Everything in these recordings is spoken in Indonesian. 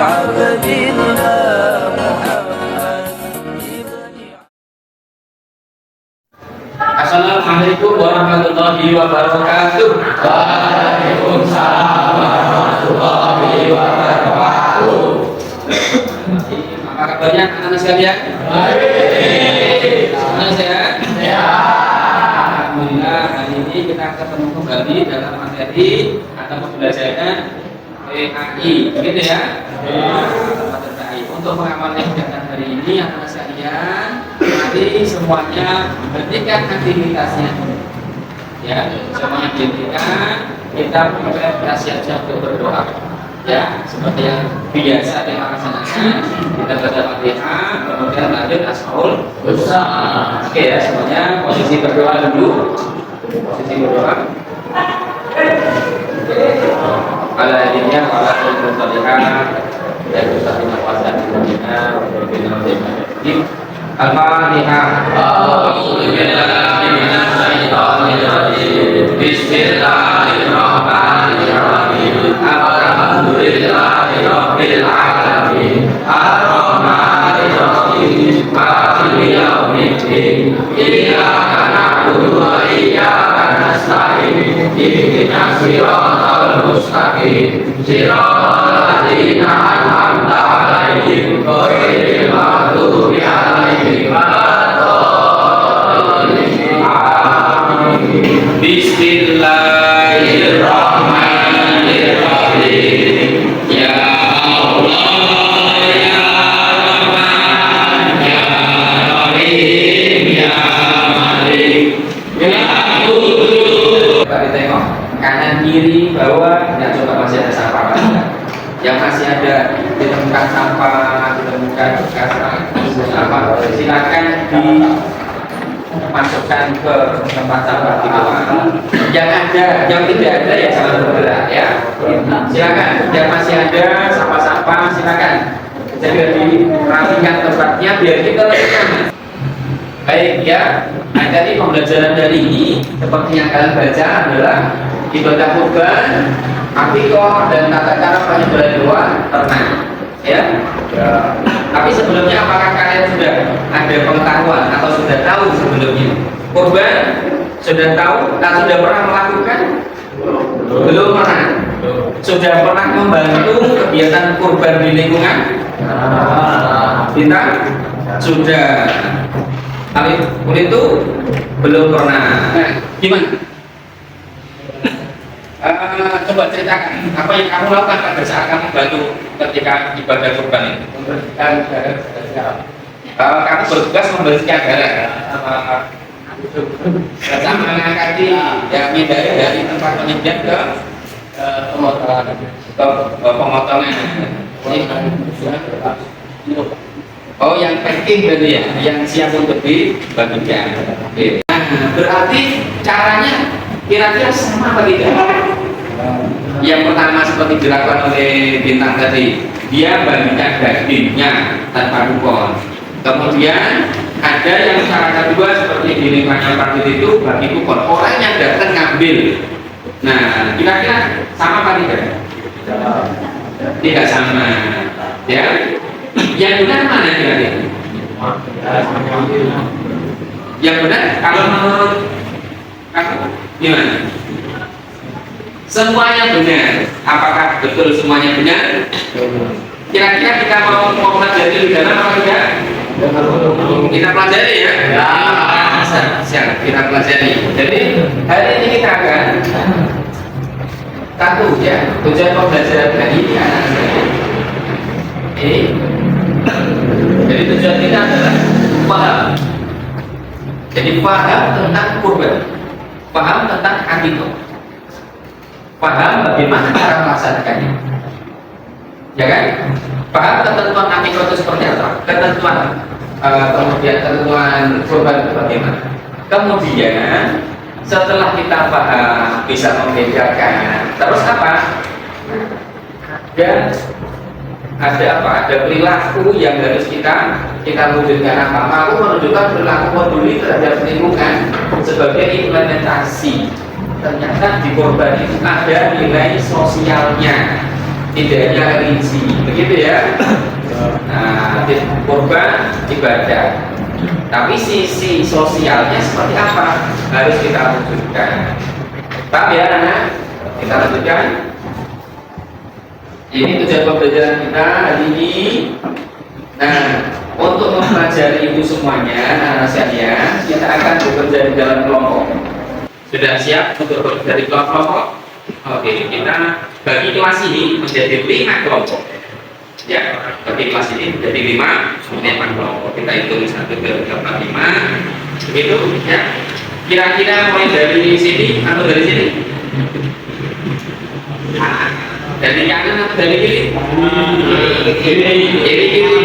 عبد الله محمد. Assalamualaikum warahmatullahi wabarakatuh. Waalaikumsalam warahmatullahi wabarakatuh. Apa kabarnya anak-anak sekalian? Baik. Senang sehat? Ya. Alhamdulillah, hari ini kita ketemu kembali dalam materi atau pembelajaran PAI, begitu ya? Materi PAI. Untuk pengamalnya kegiatan hari ini, anak-anak sekalian, mari semuanya hentikan aktivitasnya. Ya, semuanya dihentikan. Kita mulai siap-siap untuk berdoa. Ya, seperti yang biasa kita laksanakan, kita baca Fatihah, kemudian lanjut Asmaul Husna. Oke ya, semuanya posisi berdoa dulu. Posisi berdoa. Ala hadinnya wala kullu salihah dan ustazina wasadina wa bina Al-Fatihah. Bismillahirrahmanirrahim. Alhamdulillahirabbil alamin. Ar-Rahmanirrahim. Maliki yaumiddin. Iyyaka na'budu wa iyyaka nasta'in. Ihdinas siratal mustaqim. Siratal ladzina an'amta 'alaihim ghairil maghdubi 'alaihim waladdallin. Amin. Bismillahirrahmanirrahim. Ya Allah ya Rahman ya Rahim ya Malik ya Qudus. Coba ditengok kanan kiri bawah, dan coba masih ada sampah apa enggak? Yang masih ada ditemukan sampah, ditemukan bekas apa? Silakan dimasukkan ke tempat sampah di bawah. Yang ada, yang tidak ada ya jangan bergerak ya. Silakan. Yang masih ada sampah-sampah silakan. Jadi dirapikan tempatnya biar kita lebih nyaman. Baik ya. Nah, tadi pembelajaran dari ini seperti yang kalian baca adalah ibadah kurban, akikah, dan tata cara penyebaran doa pernah ya. Tapi sebelumnya apakah kalian sudah ada pengetahuan atau sudah tahu sebelumnya kurban? Sudah tahu atau sudah pernah melakukan? Belum pernah. Sudah pernah membantu kegiatan kurban di lingkungan kita? Sudah. Tapi itu belum pernah. Nah, gimana? Coba ceritakan apa yang kamu lakukan pada saat kamu bantu ketika ibadah kurban itu. Kamu bertugas membersihkan darah sama mengangkati yang dari tempat penyepian ke pemotongan. Oh, yang packing berarti ya, yang siap untuk dibagikan. Nah, berarti caranya kira-kira sama apa tidak? Yang pertama seperti dilakukan oleh Bintang tadi, dia bagikan dagingnya tanpa kupon. Kemudian ada yang cara kedua seperti di lingkungan parkir itu bagi kupon. Orang yang datang ngambil. Nah, kira-kira sama apa tidak? Tidak sama. Ya. Yang benar mana kira-kira? Yang benar kalau menurut kamu gimana? Semuanya benar. Apakah betul semuanya benar? Kira-kira kita mau pelajari di dalam apa tidak? Kita pelajari ya? Siap, kita pelajari. Jadi hari ini kita akan satu ya, tujuan pembelajaran hari ini anak-anak. Jadi tujuan kita adalah paham. Jadi paham tentang kurban, paham tentang akikah, paham bagaimana cara melaksanakannya, ya kan? Paham ketentuan akikah itu seperti apa, ketentuan kemudian ketentuan kurban itu bagaimana. Kemudian setelah kita paham, bisa membedakan, terus apa? Dan ada apa? Ada perilaku yang harus kita wujudkan. Apa? Aku menunjukkan perilaku peduli terhadap lingkungan sebagai implementasi. Ternyata di korban itu ada nilai sosialnya. tidak ada religi, begitu ya. Nah, kurban ibadah, tapi sisi sosialnya seperti apa harus kita wujudkan. Paham ya anak? Kita lanjutkan. Ini tujuan pembelajaran kita hari ini. Nah, untuk mempelajari itu semuanya, anak sekalian, kita akan bekerja di dalam kelompok. Sudah siap untuk bekerja di kelompok? Oke, kita bagi kelas ini menjadi 5 kelompok. Ya, bagi kelas ini menjadi 5 kelompok. Kita hitung 1, 2, 3, 4, 5. Begitu ya. Kira-kira mulai dari sini atau dari sini? Dari kanan atau dari kiri?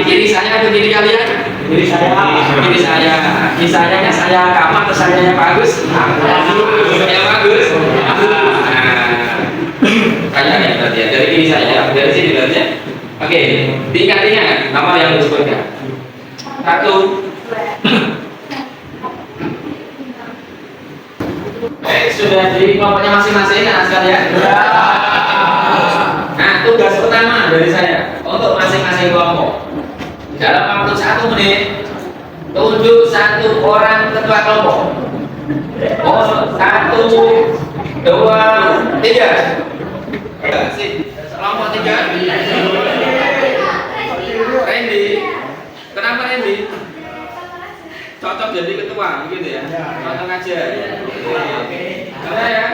Kiri saya atau kiri kalian? Kiri saya. Kiri saya. Kiri saya kamu atau saya yang bagus? Yang bagus. Kayaknya berarti ya. Dari kiri saya, dari sini berarti. Oke, diingat-ingat nama yang disebutkan. 1. Sudah di kelompoknya masing-masing anak sekalian? Nah, tugas pertama dari saya untuk masing-masing kelompok dalam waktu 1 menit tunjuk 1 orang ketua kelompok. 1, 2, 3. Kelompok 3. Randy. Kenapa Randy? Cocok jadi ketua, begitu ya? Cocok aja. Oke. Ada ya?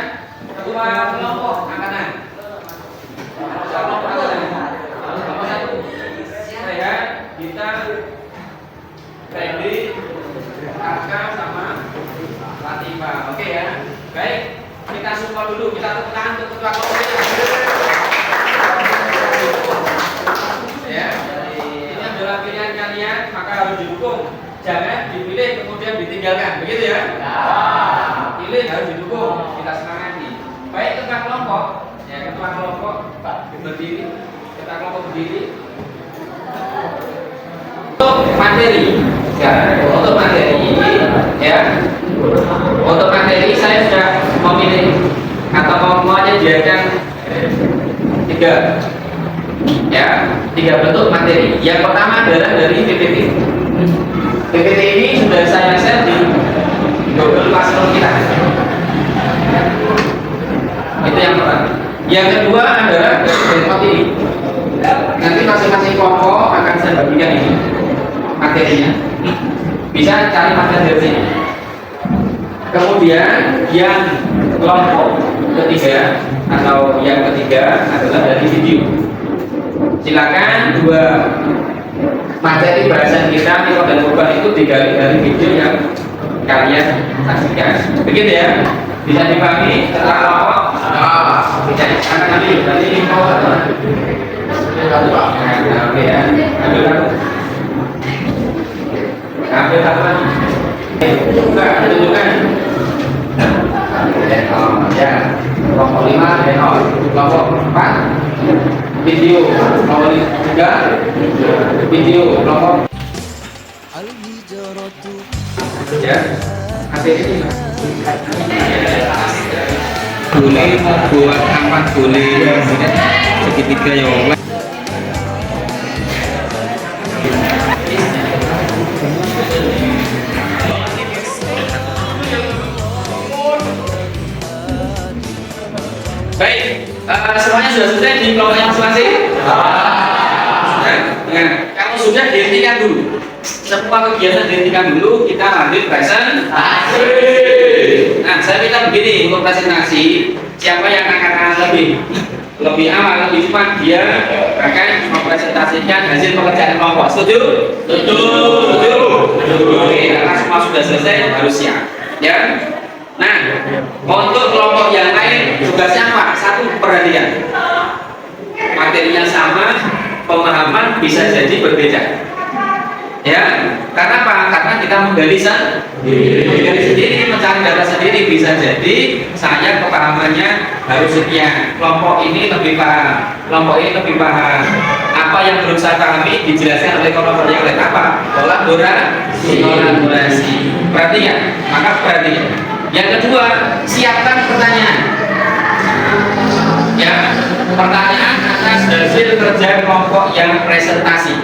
Ketua kelompok angkatan. Nomor 1. Saya, kita, Randy, Kakak sama Latifah. Oke ya? Baik, kita support dulu, kita tepuk tangan untuk ketua kelompok kita. Ya, ini adalah pilihan kalian, maka harus didukung. Jangan dipilih kemudian ditinggalkan, begitu ya? Pilih harus didukung, kita semangati. Baik ketua kelompok, ya ketua kelompok berdiri, ketua kelompok berdiri. Untuk materi, ya, untuk materi, ya, untuk materi saya sudah memilih atau mau menyediakan 3, ya, 3 bentuk materi. Yang pertama adalah dari PPT. PPT ini sudah saya share di Google Classroom kita. Itu yang pertama. Yang kedua adalah dari ini. Nanti masing-masing kelompok akan saya bagikan ini materinya. Bisa cari materi dari sini. Kemudian yang kelompok ketiga atau yang ketiga adalah dari video. Silakan 2 materi bahasan kita Mikot dan Kurban itu digali dari video yang kalian saksikan. Begitu ya? Bisa dipahami setelah kelompok? Bisa. Karena nanti Mikot oke ya. Ambil satu lagi. Tunjukkan. Ya. Kelompok 5 denol. Kelompok 4 video. Kelompok 3 video. Kelompok ya. Materi ini boleh buat angkat boleh segitiga ya Allah. Baik, semuanya sudah selesai di kelompoknya masing-masing? Nah, kalau sudah dihentikan dulu. Semua kegiatan dihentikan dulu, kita lanjut presentasi. Nah, saya minta begini untuk presentasi, siapa yang akan lebih awal, lebih cepat, dia akan mempresentasikan hasil pekerjaan kelompok. Setuju? Setuju. Oke, karena semua sudah selesai, harus siap. Ya. Nah, untuk kelompok yang lain tugasnya apa? 1, perhatian. Materinya sama, pemahaman bisa jadi berbeda. Ya, karena apa? Karena kita menggali sendiri, mencari data sendiri. Bisa jadi saya kepahamannya harus sekian. Kelompok ini lebih paham, kelompok ini lebih paham. Apa yang belum saya pahami dijelaskan oleh kelompok yang lain apa? Kolaborasi. Perhatian, maka perhatian. Yang kedua, siapkan pertanyaan. Ya, pertanyaan atas hasil kerja kelompok yang presentasi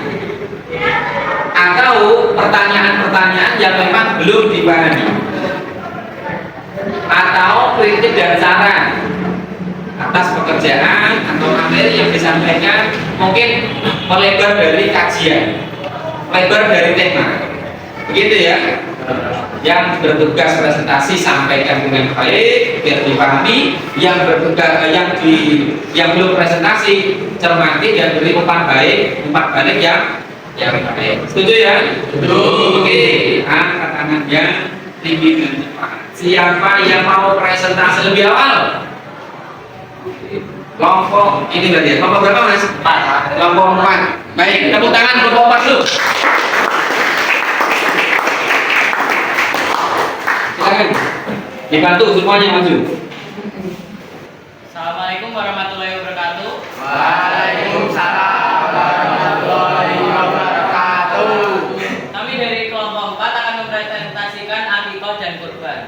atau pertanyaan-pertanyaan yang memang belum dipahami atau kritik dan saran atas pekerjaan atau materi yang disampaikan, mungkin melebar dari kajian, lebar dari tema, begitu ya. Yang bertugas presentasi sampaikan dengan baik biar dipahami, yang bertugas yang belum presentasi cermati dan beri umpan balik yang baik. Setuju ya? Betul. Oke, angkat tangannya tinggi dan cepat. Siapa yang mau presentasi lebih awal? Kelompok ini berarti ya? Kelompok berapa mas? 4. Kelompok 4. Baik, tepuk tangan kelompok 4 dulu. Silakan dibantu semuanya maju. Assalamualaikum warahmatullahi wabarakatuh. Waalaikumsalam warahmatullahi wabarakatuh. Kami dari kelompok 4 akan mempresentasikan akikah dan kurban.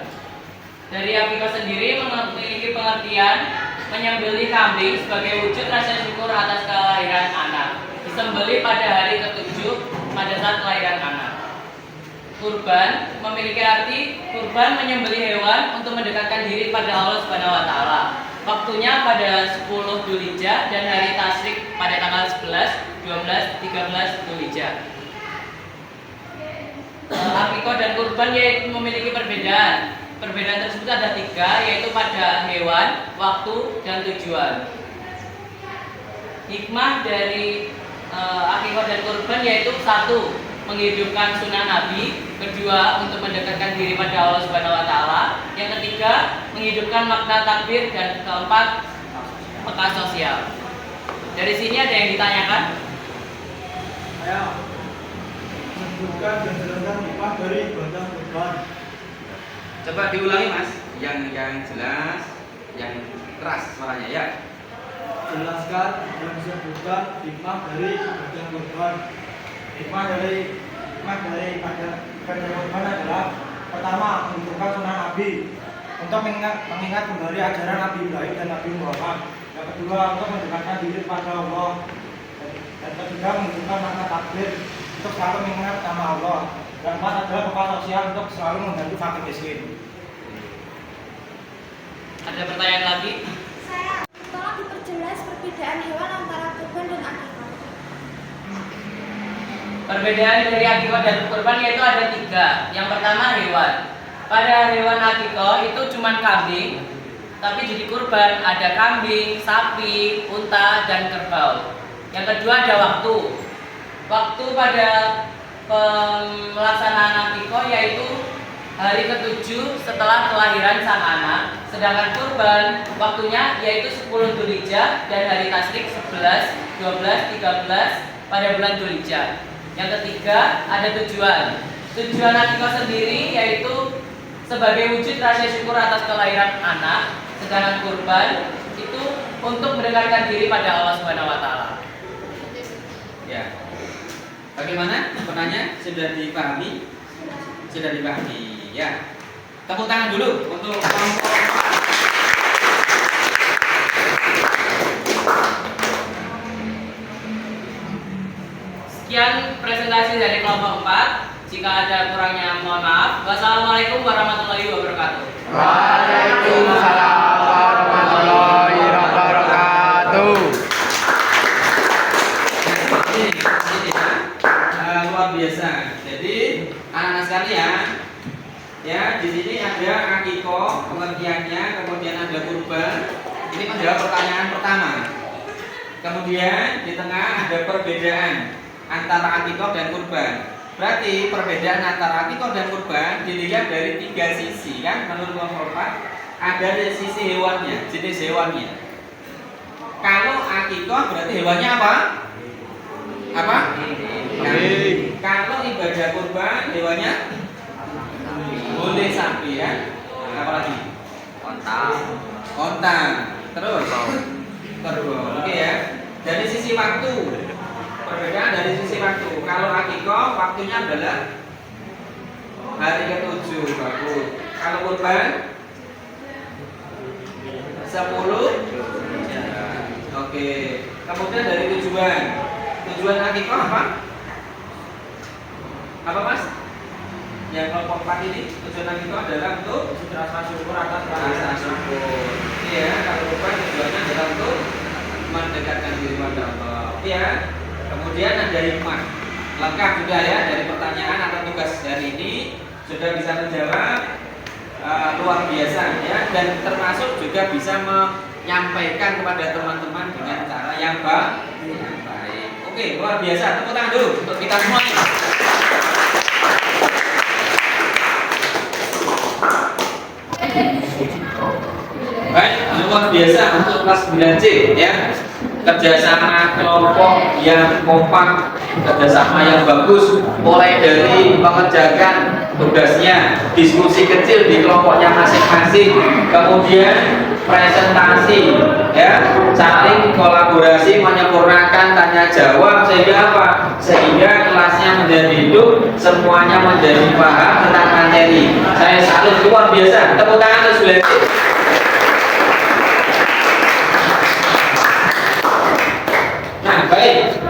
Dari akikah sendiri memiliki pengertian menyembelih kambing sebagai wujud rasa syukur atas kelahiran anak, disembelih pada hari ke-7 pada saat kelahiran anak. Kurban memiliki arti kurban menyembelih hewan untuk mendekatkan diri pada Allah Subhanahu wa taala. Waktunya pada 10 Dzulhijjah dan hari tasyrik pada tanggal 11, 12, 13 Dzulhijjah. Akikah dan kurban yaitu memiliki perbedaan. Perbedaan tersebut ada 3, yaitu pada hewan, waktu, dan tujuan. Hikmah dari akikah dan kurban yaitu 1. Menghidupkan sunnah Nabi, 2. Untuk mendekatkan diri pada Allah Subhanahu wa taala, yang 3. Menghidupkan makna takbir, dan 4. Peka sosial. Dari sini ada yang ditanyakan? Saya menyebutkan dan jelaskan hikmah dari ibadah kurban. Coba diulangi mas, yang jelas, yang keras suaranya ya. Jelaskan dan disebutkan hikmah dari ibadah kurban. Hikmah dari ibadah kurban adalah pertama, menunjukkan sunnah Nabi untuk mengingat kembali ajaran Nabi Ibrahim dan Nabi Muhammad. Yang kedua, untuk mendekatkan diri pada Allah. Dan ketiga, menunjukkan makna takbir untuk selalu mengingat nama Allah. Dan 4 adalah peka sosial untuk selalu membantu fakir miskin. Ada pertanyaan lagi? Tolong diperjelas perbedaan hewan antara kurban dan akikah. Perbedaan dari akikah dan kurban yaitu ada 3. Yang pertama hewan. Pada hewan akikah itu cuma kambing, tapi jadi kurban ada kambing, sapi, unta, dan kerbau. Yang kedua ada waktu. Waktu pada pelaksanaan akikah yaitu hari ke-7 setelah kelahiran sang anak. Sedangkan kurban waktunya yaitu 10 Dzulhijjah dan hari tasyrik 11, 12, 13 pada bulan Dzulhijjah. Yang ketiga ada tujuan. Tujuan akikah sendiri yaitu sebagai wujud rasa syukur atas kelahiran anak. Sedangkan kurban itu untuk mendekatkan diri pada Allah Subhanahu wa taala. Ya. Bagaimana? Penanya sudah dipahami? Sudah dipahami, ya. Tepuk tangan dulu untuk kelompok. Sekian presentasi dari kelompok 4. Jika ada kurangnya mohon maaf. Wassalamualaikum warahmatullahi wabarakatuh. Waalaikumsalam warahmatullahi wabarakatuh. Luar biasa. Jadi anak-anak sekalian, ya di sini ada akikah pengertiannya, kemudian ada kurban. Ini menjawab pertanyaan pertama. Kemudian di tengah ada perbedaan antara akikah dan kurban. Berarti perbedaan antara akikah dan kurban dilihat dari 3 sisi kan menurut kelompok 4. Ada dari sisi hewannya, jenis hewannya. Kalau akikah berarti hewannya apa? Apa? Kalau ibadah kurban hewannya boleh sapi ya. Apalagi? Onta. Terus kerbau. Oke ya. Dari sisi waktu, perbedaan dari sisi waktu. Kalau akikah waktunya adalah hari ke-7 bagus. Kalau kurban 10. Oke. Kemudian dari tujuan akikah apa? Apa Mas? Yang kelompok 4 ini tujuan akikah adalah untuk rasa syukur atas rasa syukur. Iya, kalau kurban tujuannya adalah untuk mendekatkan diri kepada Allah. Iya. Kemudian ada hikmah. Lengkap juga ya dari pertanyaan atau tugas hari ini sudah bisa menjawab luar biasa ya, dan termasuk juga bisa menyampaikan kepada teman-teman dengan cara yang baik. Oke, luar biasa. Tepuk tangan dulu untuk kita semuanya. Baik, luar biasa untuk kelas 9C ya. Kerjasama kelompok yang kompak, kerjasama yang bagus, mulai dari mengerjakan tugasnya, diskusi kecil di kelompoknya masing-masing, kemudian presentasi, ya, saling kolaborasi, menyempurnakan tanya jawab, sehingga apa? Sehingga kelasnya menjadi hidup, semuanya menjadi paham tentang materi. Saya salut, luar biasa. Tepuk tangan untuk belajar. Nah, baik.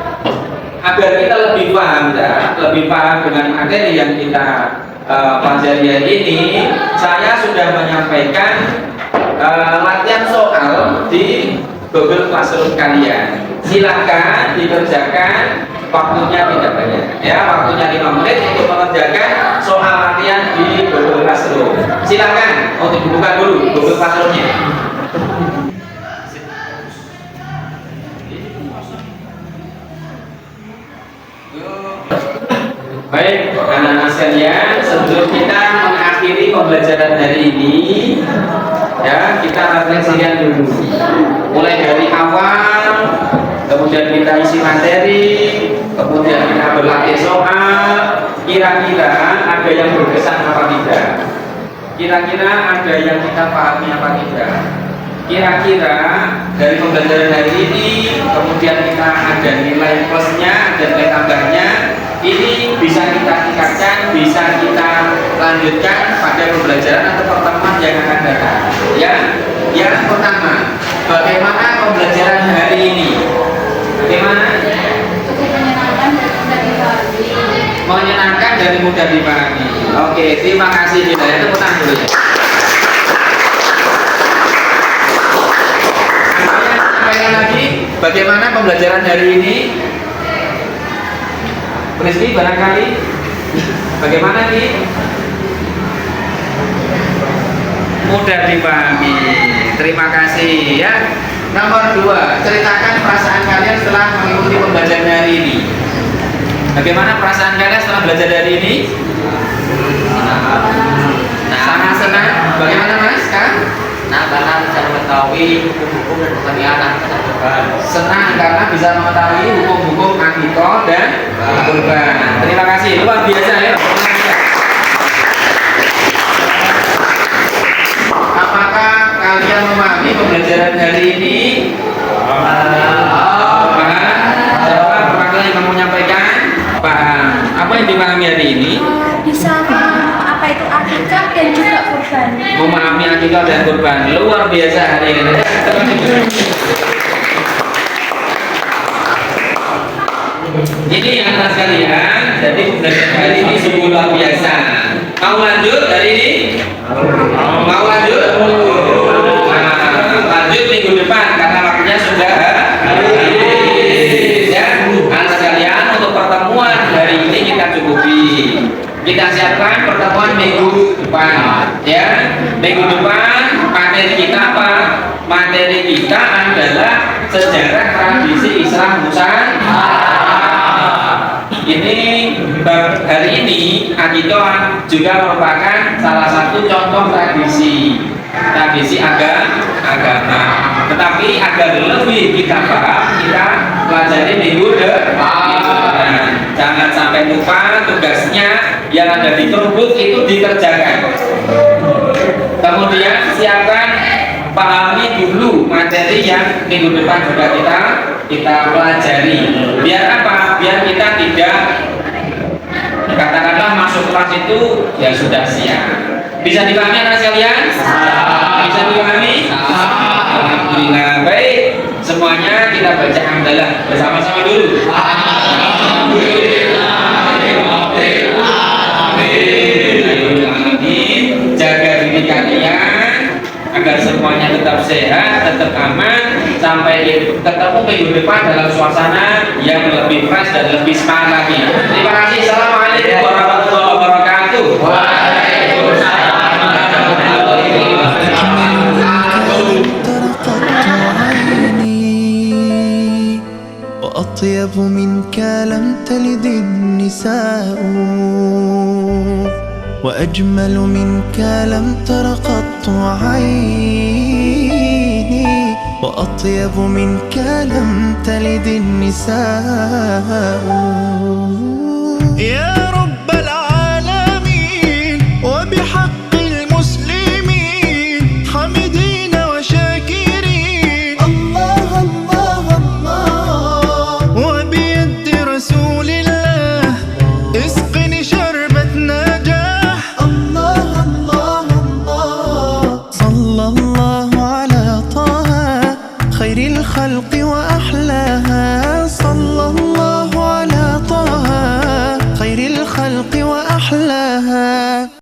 Agar kita lebih paham, dengan materi yang kita pelajari hari ini, saya sudah menyampaikan latihan soal di Google Classroom kalian. Silakan dikerjakan, waktunya tidak banyak ya, waktunya 5 menit untuk mengerjakan soal latihan di Google Classroom. Silakan untuk dibuka dulu Google Classroom-nya. Baik, anak-anak sekalian, sebelum kita mengakhiri pembelajaran hari ini, ya, kita refleksikan dulu. Mulai dari awal, kemudian kita isi materi, kemudian kita berlatih soal. Kira-kira ada yang berkesan apa tidak? Kira-kira ada yang kita pahami apa tidak? Kira-kira dari pembelajaran hari ini, kemudian kita ada nilai plusnya, ada nilai tambahnya. Ini bisa kita tingkatkan, bisa kita lanjutkan pada pembelajaran atau pertemuan yang akan datang. Ya, yang pertama, bagaimana pembelajaran hari ini? Bagaimana? Menyenangkan dan mudah dipahami. Oke, terima kasih. Hidayah, tepuk tangan dulu ya. Sampaikan lagi, bagaimana pembelajaran hari ini? Rizky, barangkali bagaimana nih? Mudah dipahami. Terima kasih ya. Nomor 2, ceritakan perasaan kalian setelah mengikuti pembelajaran hari ini. Bagaimana perasaan kalian setelah belajar hari ini? Sangat senang. Bagaimana Mas? Nah, karena bisa mengetahui hukum-hukum dan pertanyaan Senang karena bisa mengetahui hukum-hukum akikah dan kurban. Terima kasih, luar biasa ya. Apakah kalian memahami pembelajaran hari ini? Paham? Siapa perwakilan yang kamu menyampaikan? Paham. Apa yang dipahami hari ini? Bisa apa itu akikah dan juga kurban. Memahami akikah dan kurban. Luar biasa hari ini. Ini yang anak sekalian, jadi pembelajaran hari ini sungguh luar biasa. Mau lanjut hari ini? Mau lanjut? Lanjut minggu depan karena waktunya sudah habis. Ya, anak sekalian, untuk pertemuan hari ini kita cukupi. Kita siapkan pertemuan minggu depan. Ya, minggu depan materi kita apa? Materi kita adalah sejarah tradisi Islam Nusantara. Ini hari ini akikah juga merupakan salah satu contoh tradisi agama. Tetapi agar lebih kita paham, kita pelajari minggu depan. Jangan sampai lupa tugasnya yang ada di notebook itu dikerjakan. Kemudian siapkan, pahami dulu materi yang minggu depan juga kita pelajari. Biar apa? Biar kita tidak katakanlah masuk kelas itu ya sudah siap. Bisa dipahami anak sekalian? Bisa dipahami? Alhamdulillah. Baik, semuanya kita kita baca hamdalah bersama-sama dulu. Amin. Jaga diri kalian agar semuanya tetap sehat, tetap aman, sampai ketemu minggu depan dalam suasana yang lebih fresh dan lebih semangat lagi. Terima kasih. Assalamualaikum warahmatullahi wabarakatuh. Waalaikumsalam warahmatullahi wabarakatuh. ترقت عيني وأطيب منك لم تلد النساء وأجمل منك لم تر قط عيني وأطيب منك لم تلد النساء يا رب العالمين وبحق المسلمين حمدين وشاكرين الله الله الله وبيد رسول الله اسقني شربة نجاح الله الله الله صلى الله على طه خير الخلق وأحلاها صلى الله على طه خير الخلق وأحلاها